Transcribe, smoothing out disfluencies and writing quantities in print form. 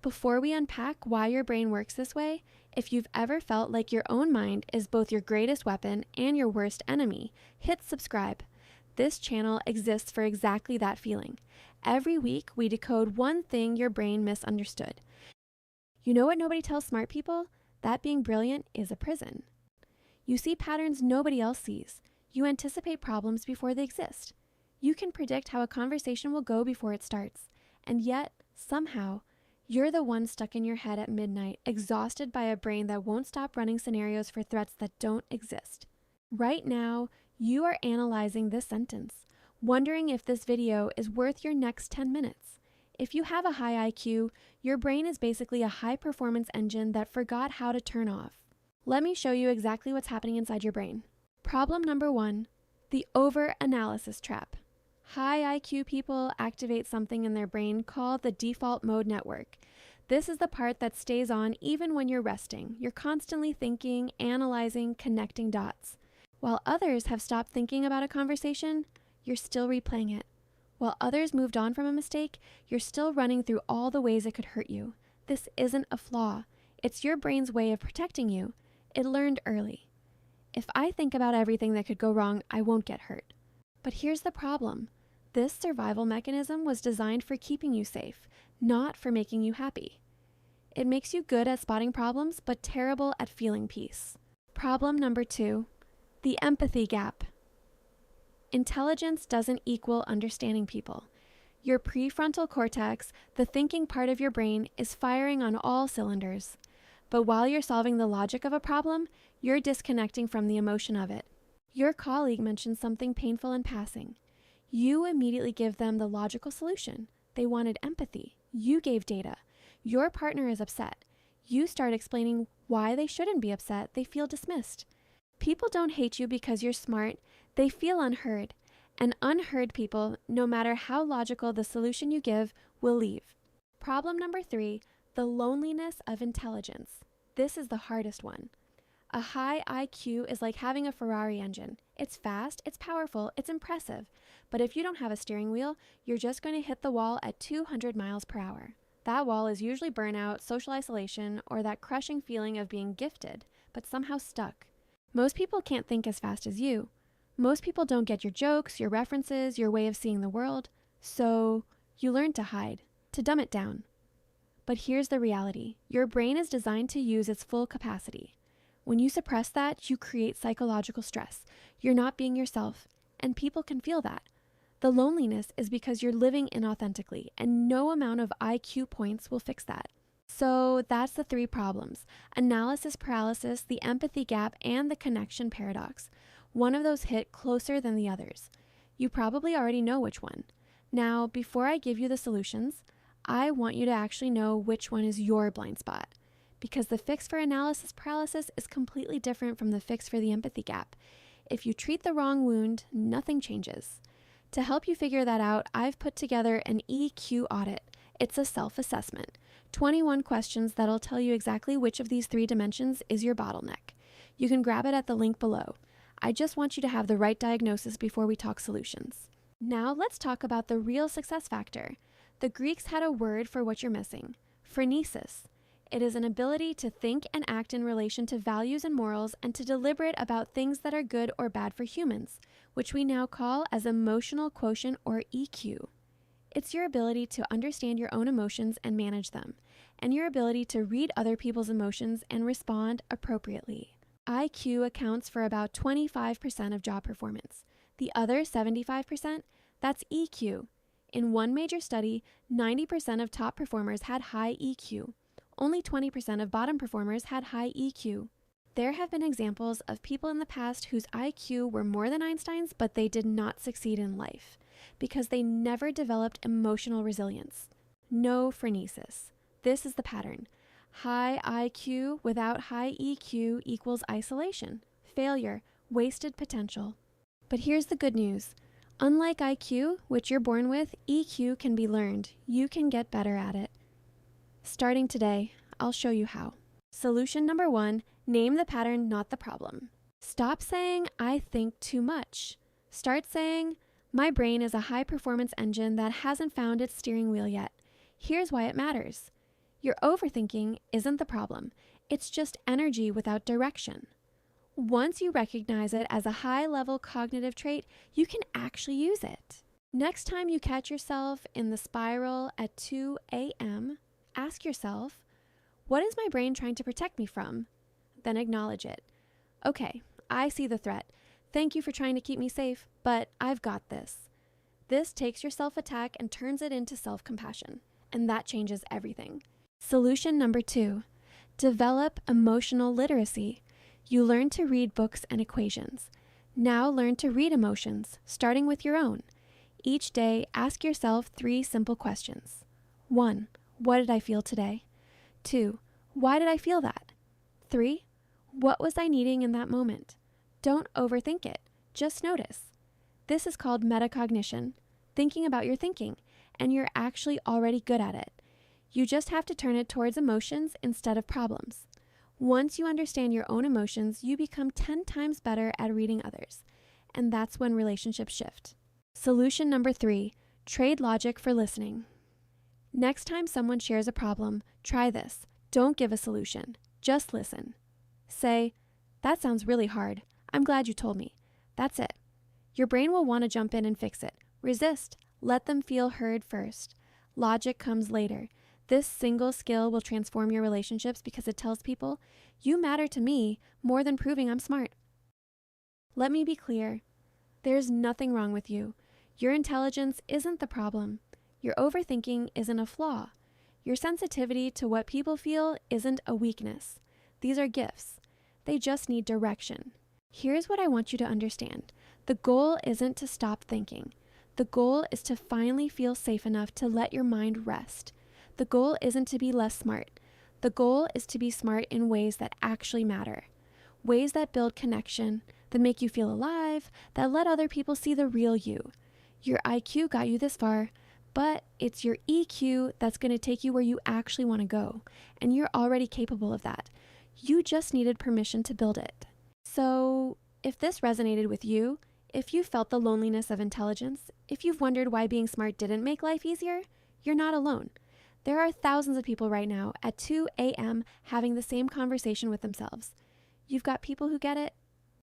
Before we unpack why your brain works this way, if you've ever felt like your own mind is both your greatest weapon and your worst enemy, hit subscribe. This channel exists for exactly that feeling. Every week, we decode one thing your brain misunderstood. You know what nobody tells smart people? That being brilliant is a prison. You see patterns nobody else sees. You anticipate problems before they exist. You can predict how a conversation will go before it starts. And yet, somehow, you're the one stuck in your head at midnight, exhausted by a brain that won't stop running scenarios for threats that don't exist. Right now, you are analyzing this sentence, wondering if this video is worth your next 10 minutes. If you have a high IQ, your brain is basically a high-performance engine that forgot how to turn off. Let me show you exactly what's happening inside your brain. Problem number 1, the over-analysis trap. High IQ people activate something in their brain called the default mode network. This is the part that stays on even when you're resting. You're constantly thinking, analyzing, connecting dots. While others have stopped thinking about a conversation, you're still replaying it. While others moved on from a mistake, you're still running through all the ways it could hurt you. This isn't a flaw. It's your brain's way of protecting you. It learned early. If I think about everything that could go wrong, I won't get hurt. But here's the problem. This survival mechanism was designed for keeping you safe, not for making you happy. It makes you good at spotting problems, but terrible at feeling peace. Problem number 2, the empathy gap. Intelligence doesn't equal understanding people. Your prefrontal cortex, the thinking part of your brain, is firing on all cylinders. But while you're solving the logic of a problem, you're disconnecting from the emotion of it. Your colleague mentioned something painful in passing. You immediately give them the logical solution. They wanted empathy. You gave data. Your partner is upset. You start explaining why they shouldn't be upset. They feel dismissed. People don't hate you because you're smart. They feel unheard. And unheard people, no matter how logical the solution you give, will leave. Problem number 3, the loneliness of intelligence. This is the hardest one. A high IQ is like having a Ferrari engine. It's fast, it's powerful, it's impressive. But if you don't have a steering wheel, you're just going to hit the wall at 200 miles per hour. That wall is usually burnout, social isolation, or that crushing feeling of being gifted, but somehow stuck. Most people can't think as fast as you. Most people don't get your jokes, your references, your way of seeing the world. So you learn to hide, to dumb it down. But here's the reality. Your brain is designed to use its full capacity. When you suppress that, you create psychological stress. You're not being yourself, and people can feel that. The loneliness is because you're living inauthentically, and no amount of IQ points will fix that. So that's the 3 problems: analysis paralysis, the empathy gap, and the connection paradox. One of those hit closer than the others. You probably already know which one. Now, before I give you the solutions, I want you to actually know which one is your blind spot. Because the fix for analysis paralysis is completely different from the fix for the empathy gap. If you treat the wrong wound, nothing changes. To help you figure that out, I've put together an EQ audit. It's a self-assessment. 21 questions that'll tell you exactly which of these 3 dimensions is your bottleneck. You can grab it at the link below. I just want you to have the right diagnosis before we talk solutions. Now let's talk about the real success factor. The Greeks had a word for what you're missing: phrenesis. It is an ability to think and act in relation to values and morals and to deliberate about things that are good or bad for humans, which we now call as emotional quotient or EQ. It's your ability to understand your own emotions and manage them, and your ability to read other people's emotions and respond appropriately. IQ accounts for about 25% of job performance. The other 75%, that's EQ. In one major study, 90% of top performers had high EQ. Only 20% of bottom performers had high EQ. There have been examples of people in the past whose IQ were more than Einstein's, but they did not succeed in life because they never developed emotional resilience. No phrenesis. This is the pattern. High IQ without high EQ equals isolation, failure, wasted potential. But here's the good news. Unlike IQ, which you're born with, EQ can be learned. You can get better at it. Starting today, I'll show you how. Solution number 1, name the pattern, not the problem. Stop saying, I think too much. Start saying, my brain is a high-performance engine that hasn't found its steering wheel yet. Here's why it matters. Your overthinking isn't the problem. It's just energy without direction. Once you recognize it as a high-level cognitive trait, you can actually use it. Next time you catch yourself in the spiral at 2 a.m., ask yourself, what is my brain trying to protect me from? Then acknowledge it. Okay, I see the threat. Thank you for trying to keep me safe, but I've got this. This takes your self-attack and turns it into self-compassion, and that changes everything. Solution number 2, develop emotional literacy. You learn to read books and equations. Now learn to read emotions, starting with your own. Each day, ask yourself 3 simple questions. 1, what did I feel today? 2, why did I feel that? 3, what was I needing in that moment? Don't overthink it. Just notice. This is called metacognition, thinking about your thinking, and you're actually already good at it. You just have to turn it towards emotions instead of problems. Once you understand your own emotions, you become 10 times better at reading others, and that's when relationships shift. Solution number 3, trade logic for listening. Next time someone shares a problem, try this. Don't give a solution, just listen. Say, that sounds really hard. I'm glad you told me. That's it. Your brain will want to jump in and fix it. Resist. Let them feel heard first. Logic comes later. This single skill will transform your relationships because it tells people, you matter to me more than proving I'm smart. Let me be clear. There's nothing wrong with you. Your intelligence isn't the problem. Your overthinking isn't a flaw. Your sensitivity to what people feel isn't a weakness. These are gifts. They just need direction. Here's what I want you to understand. The goal isn't to stop thinking. The goal is to finally feel safe enough to let your mind rest. The goal isn't to be less smart. The goal is to be smart in ways that actually matter. Ways that build connection, that make you feel alive, that let other people see the real you. Your IQ got you this far, but it's your EQ that's going to take you where you actually want to go, and you're already capable of that. You just needed permission to build it. So, if this resonated with you, if you felt the loneliness of intelligence, if you've wondered why being smart didn't make life easier, you're not alone. There are thousands of people right now at 2 a.m. having the same conversation with themselves. You've got people who get it,